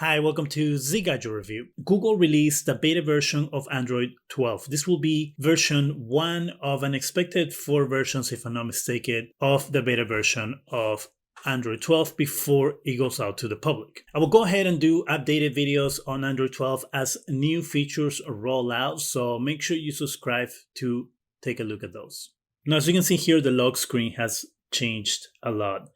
Hi, welcome to ZGadget Review. Google released the beta version of Android 12. This will be version 1 of an expected 4 versions, if I'm not mistaken, of the beta version of Android 12 before it goes out to the public. I will go ahead and do updated videos on Android 12 as new features roll out, so make sure you subscribe to take a look at those. Now, as you can see here, the lock screen has changed a lot.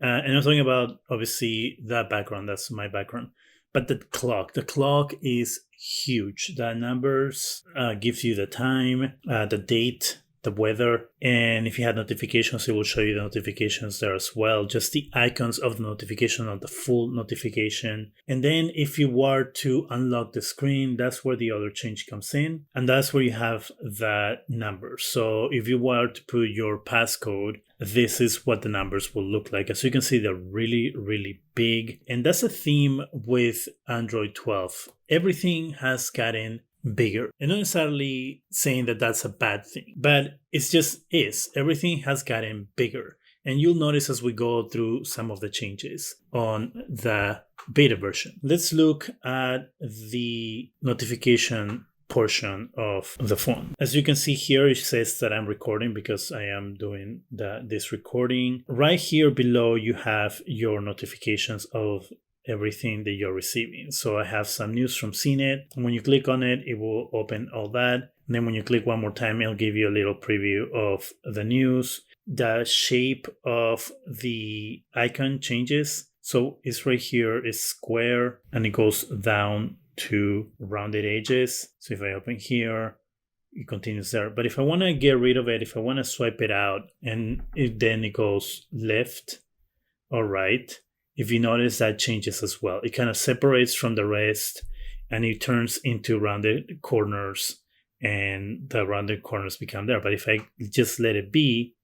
And I'm talking about, obviously, that background. That's my background. But the clock is huge. The numbers gives you the time, the date, the weather. And if you had notifications, it will show you the notifications there as well. Just the icons of the notification, not the full notification. And then if you were to unlock the screen, that's where the other change comes in. And that's where you have that number. So if you were to put your passcode, this is what the numbers will look like. As you can see, they're really, really big. And that's a theme with Android 12. Everything has gotten bigger. And not necessarily saying that that's a bad thing, but it's just is. Everything has gotten bigger. And you'll notice as we go through some of the changes on the beta version. Let's look at the notification portion of the phone. As you can see here, it says that I'm recording because I am doing this recording. Right here below, you have your notifications of everything that you're receiving. So I have some news from CNET. When you click on it, it will open all that. And then when you click one more time, it'll give you a little preview of the news. The shape of the icon changes. So it's right here, it's square, and it goes down to rounded edges. So if I open here, it continues there. But if I want to get rid of it, if I want to swipe it out, and then it goes left or right, if you notice, that changes as well. It kind of separates from the rest and it turns into rounded corners, and the rounded corners become there. But if I just let it be,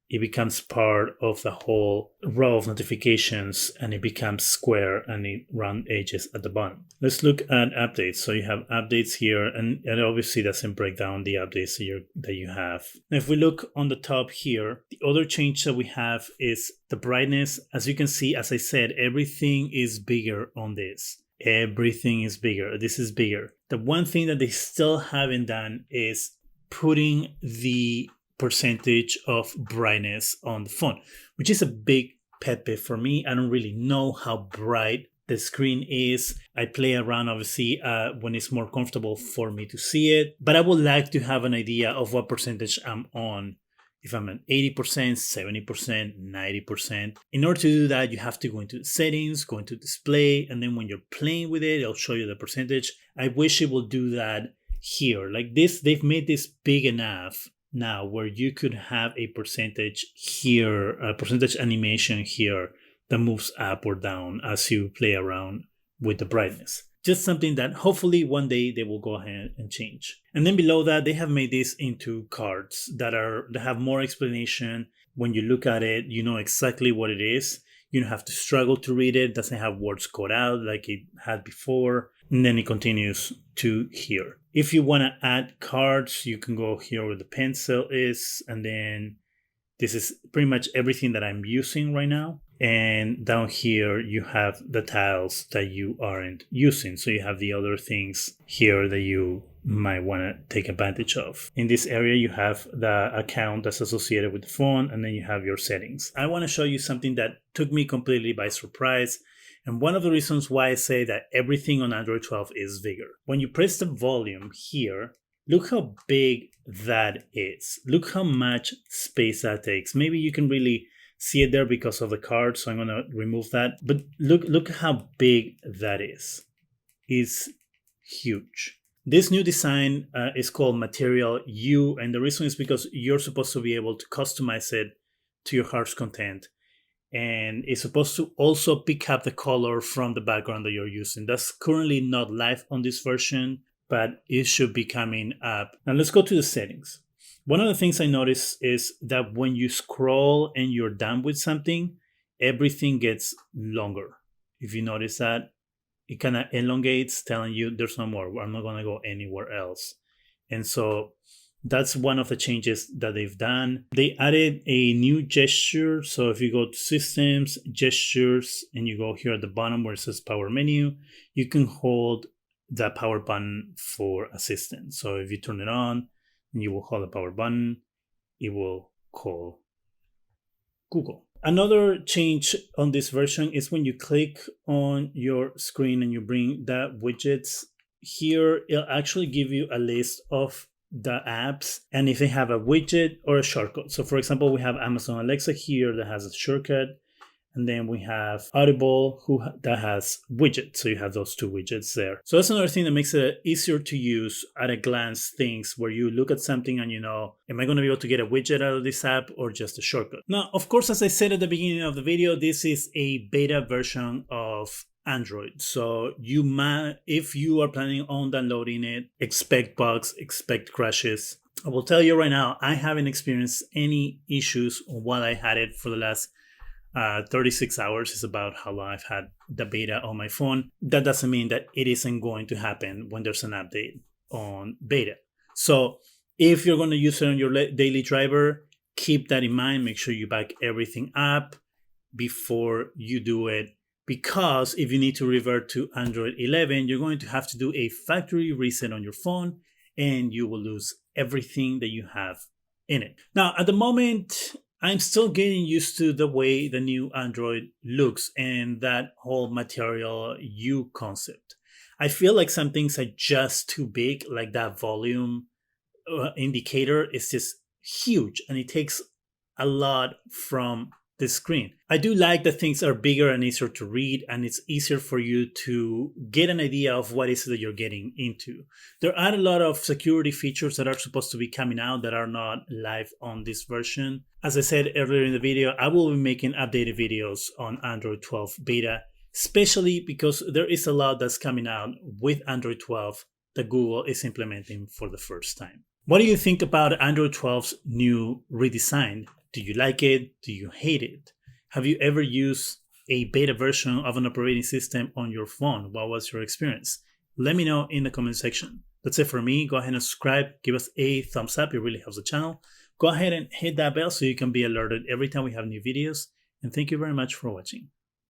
it becomes part of the whole row of notifications, and it becomes square and it round edges at the bottom. Let's look at updates. So you have updates here, and it obviously doesn't break down the updates that you have. Now, if we look on the top here, the other change that we have is the brightness. As you can see, as I said, everything is bigger on this. Everything is bigger. This is bigger. The one thing that they still haven't done is putting the percentage of brightness on the phone, which is a big pet peeve for me. I don't really know how bright the screen is. I play around, obviously, when it's more comfortable for me to see it, but I would like to have an idea of what percentage I'm on. If I'm at 80%, 70%, 90%. In order to do that, you have to go into settings, go into display, and then when you're playing with it, it'll show you the percentage. I wish it will do that here. Like this, they've made this big enough now where you could have a percentage here, a percentage animation here that moves up or down as you play around with the brightness. Just something that hopefully one day they will go ahead and change. And then below that, they have made this into cards that have more explanation. When you look at it, you know exactly what it is. You don't have to struggle to read it. It doesn't have words coded out like it had before. And then it continues to here. If you want to add cards, you can go here where the pencil is. And then this is pretty much everything that I'm using right now. And down here, you have the tiles that you aren't using. So you have the other things here that you might want to take advantage of. In this area, you have the account that's associated with the phone, and then you have your settings. I want to show you something that took me completely by surprise. And one of the reasons why I say that everything on Android 12 is bigger. When you press the volume here, look how big that is. Look how much space that takes. Maybe you can really see it there because of the card, so I'm going to remove that. But look how big that is. It's huge. This new design is called Material U, and the reason is because you're supposed to be able to customize it to your heart's content. And it's supposed to also pick up the color from the background that you're using. That's currently not live on this version, but it should be coming up. Now let's go to the settings. One of the things I noticed is that when you scroll and you're done with something, everything gets longer. If you notice that, it kind of elongates, telling you there's no more. I'm not going to go anywhere else. And so That's one of the changes that they've done. They added a new gesture. So if you go to Systems, Gestures, and you go here at the bottom where it says Power Menu, you can hold the power button for Assistant. So if you turn it on and you will hold the power button, it will call Google. Another change on this version is when you click on your screen and you bring the widgets here, it'll actually give you a list of the apps and if they have a widget or a shortcut. So for example, we have Amazon Alexa here that has a shortcut, and then we have Audible that has widgets. So you have those two widgets there. So that's another thing that makes it easier to use at a glance things where you look at something and you know, am I going to be able to get a widget out of this app or just a shortcut? Now, of course, as I said at the beginning of the video, this is a beta version of Android. So if you are planning on downloading it, expect bugs, expect crashes. I will tell you right now, I haven't experienced any issues while I had it for the last 36 hours is about how long I've had the beta on my phone. That doesn't mean that it isn't going to happen when there's an update on beta. So if you're going to use it on your daily driver, keep that in mind. Make sure you back everything up before you do it, because if you need to revert to Android 11, you're going to have to do a factory reset on your phone and you will lose everything that you have in it. Now, at the moment, I'm still getting used to the way the new Android looks and that whole Material You concept. I feel like some things are just too big, like that volume indicator is just huge and it takes a lot from the screen. I do like that things are bigger and easier to read, and it's easier for you to get an idea of what is it that you're getting into. There are a lot of security features that are supposed to be coming out that are not live on this version. As I said earlier in the video, I will be making updated videos on Android 12 beta, especially because there is a lot that's coming out with Android 12 that Google is implementing for the first time. What do you think about Android 12's new redesign? Do you like it? Do you hate it? Have you ever used a beta version of an operating system on your phone? What was your experience? Let me know in the comment section. That's it for me. Go ahead and subscribe. Give us a thumbs up. It really helps the channel. Go ahead and hit that bell so you can be alerted every time we have new videos. And thank you very much for watching.